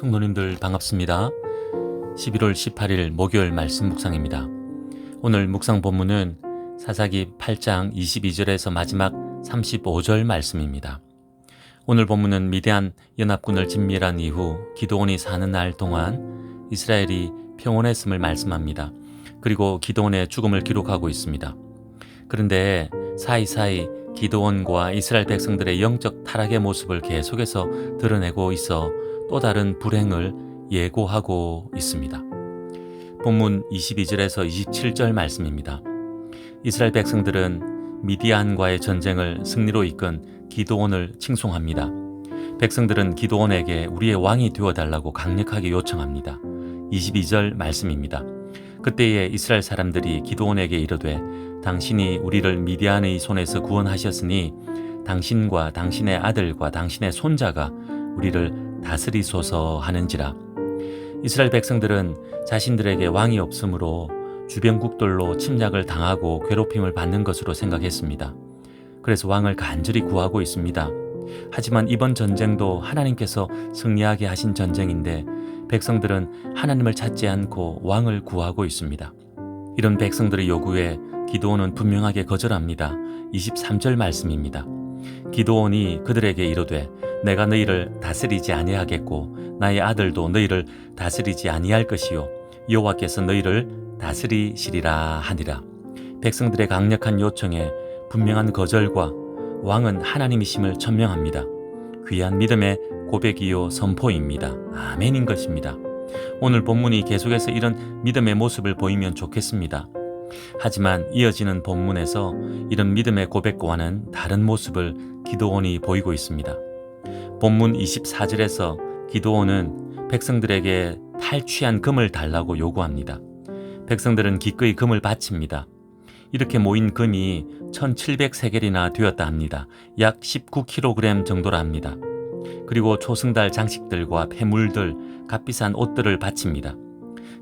성도님들 반갑습니다. 11월 18일 목요일 말씀 묵상입니다. 오늘 묵상 본문은 사사기 8장 22절에서 마지막 35절 말씀입니다. 오늘 본문은 미디안 연합군을 진멸한 이후 기드온이 사는 날 동안 이스라엘이 평온했음을 말씀합니다. 그리고 기드온의 죽음을 기록하고 있습니다. 그런데 사이사이 기드온과 이스라엘 백성들의 영적 타락의 모습을 계속해서 드러내고 있어 또 다른 불행을 예고하고 있습니다. 본문 22절에서 27절 말씀입니다. 이스라엘 백성들은 미디안과의 전쟁을 승리로 이끈 기드온을 칭송합니다. 백성들은 기드온에게 우리의 왕이 되어달라고 강력하게 요청합니다. 22절 말씀입니다. 그때에 이스라엘 사람들이 기드온에게 이르되 당신이 우리를 미디안의 손에서 구원하셨으니 당신과 당신의 아들과 당신의 손자가 우리를 다스리소서 하는지라. 이스라엘 백성들은 자신들에게 왕이 없으므로 주변국들로 침략을 당하고 괴롭힘을 받는 것으로 생각했습니다. 그래서 왕을 간절히 구하고 있습니다. 하지만 이번 전쟁도 하나님께서 승리하게 하신 전쟁인데 백성들은 하나님을 찾지 않고 왕을 구하고 있습니다. 이런 백성들의 요구에 기드온은 분명하게 거절합니다. 23절 말씀입니다. 기드온이 그들에게 이르되 내가 너희를 다스리지 아니하겠고 나의 아들도 너희를 다스리지 아니할 것이요 여호와께서 너희를 다스리시리라 하니라. 백성들의 강력한 요청에 분명한 거절과 왕은 하나님이심을 천명합니다. 귀한 믿음의 고백이요 선포입니다. 아멘인 것입니다. 오늘 본문이 계속해서 이런 믿음의 모습을 보이면 좋겠습니다. 하지만 이어지는 본문에서 이런 믿음의 고백과는 다른 모습을 기드온이 보이고 있습니다. 본문 24절에서 기드온은 백성들에게 탈취한 금을 달라고 요구합니다. 백성들은 기꺼이 금을 바칩니다. 이렇게 모인 금이 1700세겔이나 되었다 합니다. 약 19kg 정도라 합니다. 그리고 초승달 장식들과 폐물들, 값비싼 옷들을 바칩니다.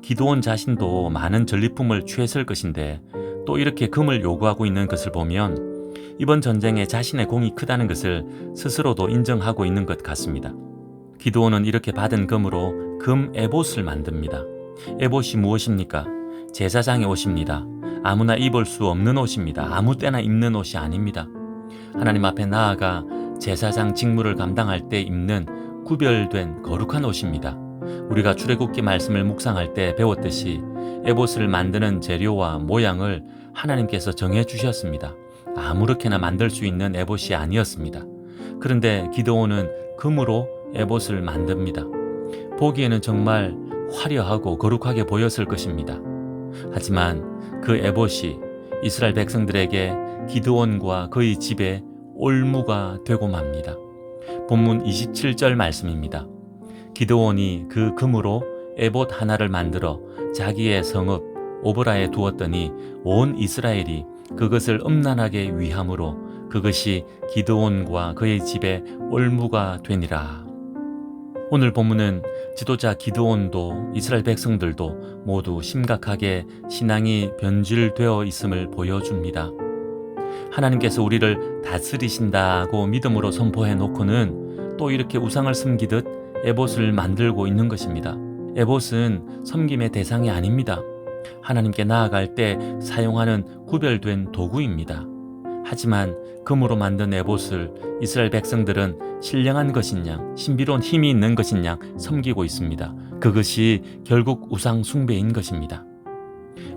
기드온 자신도 많은 전리품을 취했을 것인데 또 이렇게 금을 요구하고 있는 것을 보면 이번 전쟁에 자신의 공이 크다는 것을 스스로도 인정하고 있는 것 같습니다. 기드온은 이렇게 받은 금으로 금 에봇을 만듭니다. 에봇이 무엇입니까? 제사장의 옷입니다. 아무나 입을 수 없는 옷입니다. 아무 때나 입는 옷이 아닙니다. 하나님 앞에 나아가 제사장 직무를 감당할 때 입는 구별된 거룩한 옷입니다. 우리가 출애굽기 말씀을 묵상할 때 배웠듯이 에봇을 만드는 재료와 모양을 하나님께서 정해 주셨습니다. 아무렇게나 만들 수 있는 에봇이 아니었습니다. 그런데 기드온은 금으로 에봇을 만듭니다. 보기에는 정말 화려하고 거룩하게 보였을 것입니다. 하지만 그 에봇이 이스라엘 백성들에게 기드온과 그의 집에 올무가 되고 맙니다. 본문 27절 말씀입니다. 기드온이 그 금으로 에봇 하나를 만들어 자기의 성읍 오브라에 두었더니 온 이스라엘이 그것을 음란하게 위함으로 그것이 기드온과 그의 집에 올무가 되니라. 오늘 본문은 지도자 기드온도 이스라엘 백성들도 모두 심각하게 신앙이 변질되어 있음을 보여줍니다. 하나님께서 우리를 다스리신다고 믿음으로 선포해 놓고는 또 이렇게 우상을 섬기듯 에봇을 만들고 있는 것입니다. 에봇은 섬김의 대상이 아닙니다. 하나님께 나아갈 때 사용하는 구별된 도구입니다. 하지만 금으로 만든 에봇을 이스라엘 백성들은 신령한 것인 양, 신비로운 힘이 있는 것인 양 섬기고 있습니다. 그것이 결국 우상 숭배인 것입니다.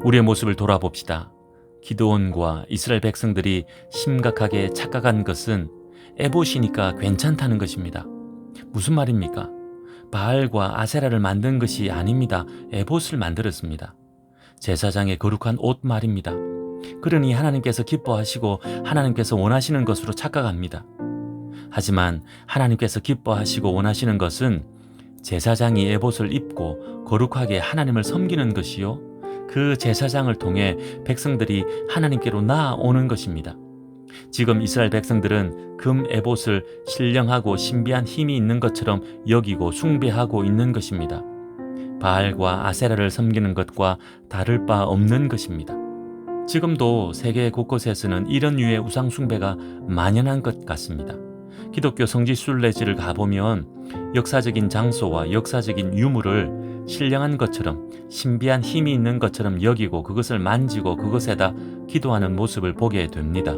우리의 모습을 돌아봅시다. 기드온과 이스라엘 백성들이 심각하게 착각한 것은 에봇이니까 괜찮다는 것입니다. 무슨 말입니까? 바알과 아세라를 만든 것이 아닙니다. 에봇을 만들었습니다. 제사장의 거룩한 옷 말입니다. 그러니 하나님께서 기뻐하시고 하나님께서 원하시는 것으로 착각합니다. 하지만 하나님께서 기뻐하시고 원하시는 것은 제사장이 에봇을 입고 거룩하게 하나님을 섬기는 것이요 그 제사장을 통해 백성들이 하나님께로 나아오는 것입니다. 지금 이스라엘 백성들은 금 에봇을 신령하고 신비한 힘이 있는 것처럼 여기고 숭배하고 있는 것입니다. 바알과 아세라를 섬기는 것과 다를 바 없는 것입니다. 지금도 세계 곳곳에서는 이런 류의 우상 숭배가 만연한 것 같습니다. 기독교 성지 순례지를 가보면 역사적인 장소와 역사적인 유물을 신령한 것처럼 신비한 힘이 있는 것처럼 여기고 그것을 만지고 그것에다 기도하는 모습을 보게 됩니다.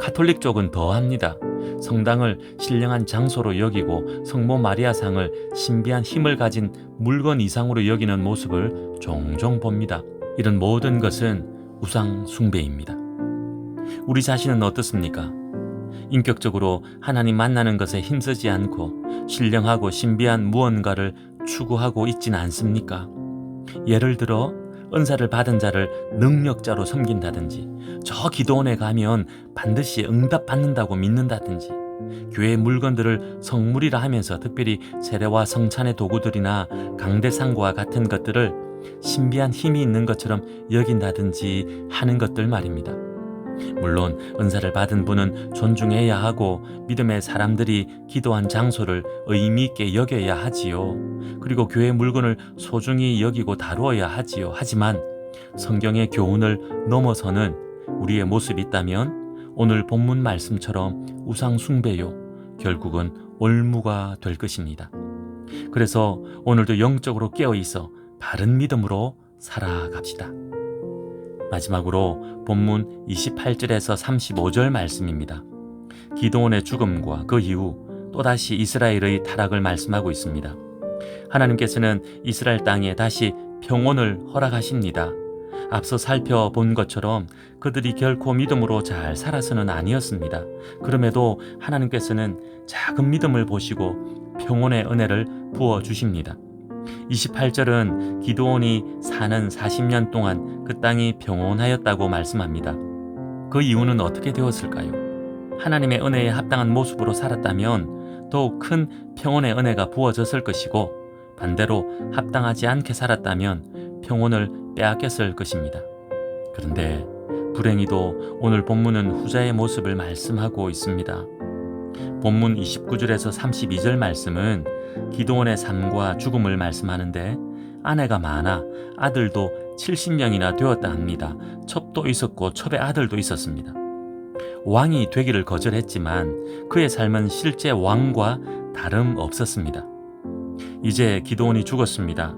가톨릭 쪽은 더합니다. 성당을 신령한 장소로 여기고 성모 마리아상을 신비한 힘을 가진 물건 이상으로 여기는 모습을 종종 봅니다. 이런 모든 것은 우상 숭배입니다. 우리 자신은 어떻습니까? 인격적으로 하나님 만나는 것에 힘쓰지 않고 신령하고 신비한 무언가를 추구하고 있지는 않습니까? 예를 들어 은사를 받은 자를 능력자로 섬긴다든지, 저 기도원에 가면 반드시 응답받는다고 믿는다든지, 교회 물건들을 성물이라 하면서 특별히 세례와 성찬의 도구들이나 강대상과 같은 것들을 신비한 힘이 있는 것처럼 여긴다든지 하는 것들 말입니다. 물론 은사를 받은 분은 존중해야 하고 믿음의 사람들이 기도한 장소를 의미 있게 여겨야 하지요. 그리고 교회 물건을 소중히 여기고 다루어야 하지요. 하지만 성경의 교훈을 넘어서는 우리의 모습이 있다면 오늘 본문 말씀처럼 우상 숭배요, 결국은 올무가 될 것입니다. 그래서 오늘도 영적으로 깨어 있어 바른 믿음으로 살아갑시다. 마지막으로 본문 28절에서 35절 말씀입니다. 기드온의 죽음과 그 이후 또다시 이스라엘의 타락을 말씀하고 있습니다. 하나님께서는 이스라엘 땅에 다시 평온을 허락하십니다. 앞서 살펴본 것처럼 그들이 결코 믿음으로 잘 살아서는 아니었습니다. 그럼에도 하나님께서는 작은 믿음을 보시고 평온의 은혜를 부어주십니다. 28절은 기드온이 사는 40년 동안 그 땅이 평온하였다고 말씀합니다. 그 이유는 어떻게 되었을까요? 하나님의 은혜에 합당한 모습으로 살았다면 더욱 큰 평온의 은혜가 부어졌을 것이고, 반대로 합당하지 않게 살았다면 평온을 빼앗겼을 것입니다. 그런데 불행히도 오늘 본문은 후자의 모습을 말씀하고 있습니다. 본문 29절에서 32절 말씀은 기드온의 삶과 죽음을 말씀하는데, 아내가 많아 아들도 70명이나 되었다 합니다. 첩도 있었고 첩의 아들도 있었습니다. 왕이 되기를 거절했지만 그의 삶은 실제 왕과 다름없었습니다. 이제 기드온이 죽었습니다.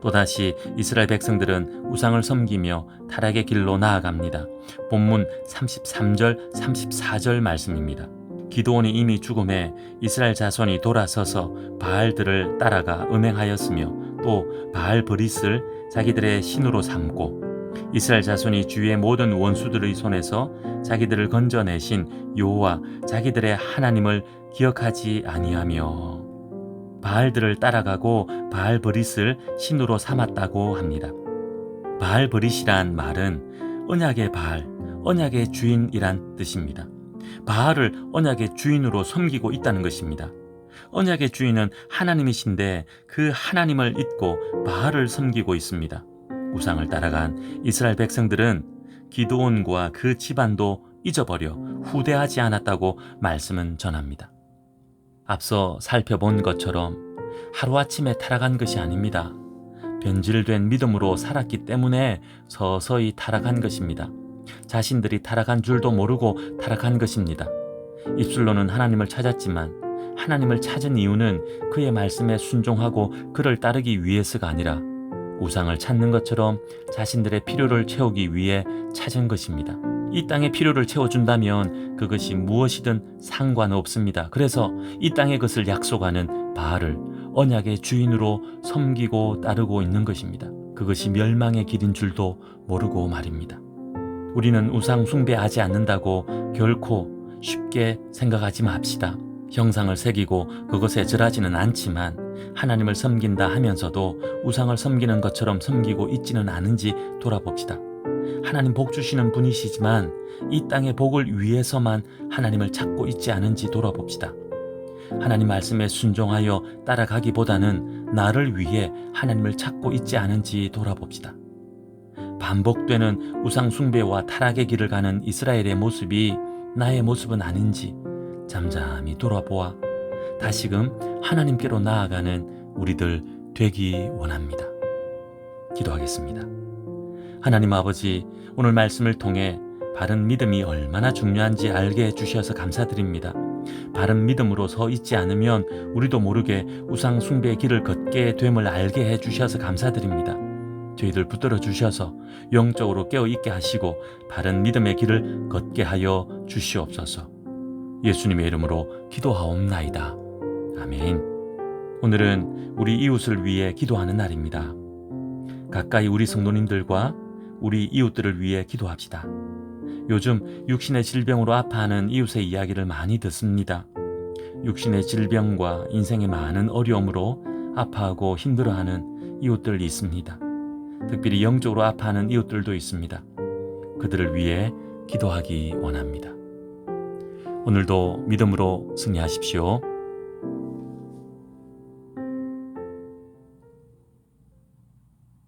또다시 이스라엘 백성들은 우상을 섬기며 타락의 길로 나아갑니다. 본문 33절, 34절 말씀입니다. 기드온이 이미 죽음에 이스라엘 자손이 돌아서서 바알들을 따라가 음행하였으며 또 바알 브릿을 자기들의 신으로 삼고, 이스라엘 자손이 주위의 모든 원수들의 손에서 자기들을 건져내신 여호와 자기들의 하나님을 기억하지 아니하며 바알들을 따라가고 바알 브릿을 신으로 삼았다고 합니다. 바알 브릿이란 말은 언약의 바알, 언약의 주인이란 뜻입니다. 바알을 언약의 주인으로 섬기고 있다는 것입니다. 언약의 주인은 하나님이신데 그 하나님을 잊고 바알을 섬기고 있습니다. 우상을 따라간 이스라엘 백성들은 기드온과 그 집안도 잊어버려 후대하지 않았다고 말씀은 전합니다. 앞서 살펴본 것처럼 하루아침에 타락한 것이 아닙니다. 변질된 믿음으로 살았기 때문에 서서히 타락한 것입니다. 자신들이 타락한 줄도 모르고 타락한 것입니다. 입술로는 하나님을 찾았지만 하나님을 찾은 이유는 그의 말씀에 순종하고 그를 따르기 위해서가 아니라 우상을 찾는 것처럼 자신들의 필요를 채우기 위해 찾은 것입니다. 이 땅의 필요를 채워준다면 그것이 무엇이든 상관없습니다. 그래서 이 땅의 것을 약속하는 바알을 언약의 주인으로 섬기고 따르고 있는 것입니다. 그것이 멸망의 길인 줄도 모르고 말입니다. 우리는 우상 숭배하지 않는다고 결코 쉽게 생각하지 맙시다. 형상을 새기고 그것에 절하지는 않지만 하나님을 섬긴다 하면서도 우상을 섬기는 것처럼 섬기고 있지는 않은지 돌아봅시다. 하나님 복 주시는 분이시지만 이 땅의 복을 위해서만 하나님을 찾고 있지 않은지 돌아봅시다. 하나님 말씀에 순종하여 따라가기보다는 나를 위해 하나님을 찾고 있지 않은지 돌아봅시다. 반복되는 우상 숭배와 타락의 길을 가는 이스라엘의 모습이 나의 모습은 아닌지 잠잠히 돌아보아 다시금 하나님께로 나아가는 우리들 되기 원합니다. 기도하겠습니다. 하나님 아버지, 오늘 말씀을 통해 바른 믿음이 얼마나 중요한지 알게 해주셔서 감사드립니다. 바른 믿음으로 서 있지 않으면 우리도 모르게 우상 숭배의 길을 걷게 됨을 알게 해 주셔서 감사드립니다. 저희들 붙들어 주셔서 영적으로 깨어 있게 하시고 바른 믿음의 길을 걷게 하여 주시옵소서. 예수님의 이름으로 기도하옵나이다. 아멘. 오늘은 우리 이웃을 위해 기도하는 날입니다. 가까이 우리 성도님들과 우리 이웃들을 위해 기도합시다. 요즘 육신의 질병으로 아파하는 이웃의 이야기를 많이 듣습니다. 육신의 질병과 인생의 많은 어려움으로 아파하고 힘들어하는 이웃들이 있습니다. 특별히 영적으로 아파하는 이웃들도 있습니다. 그들을 위해 기도하기 원합니다. 오늘도 믿음으로 승리하십시오.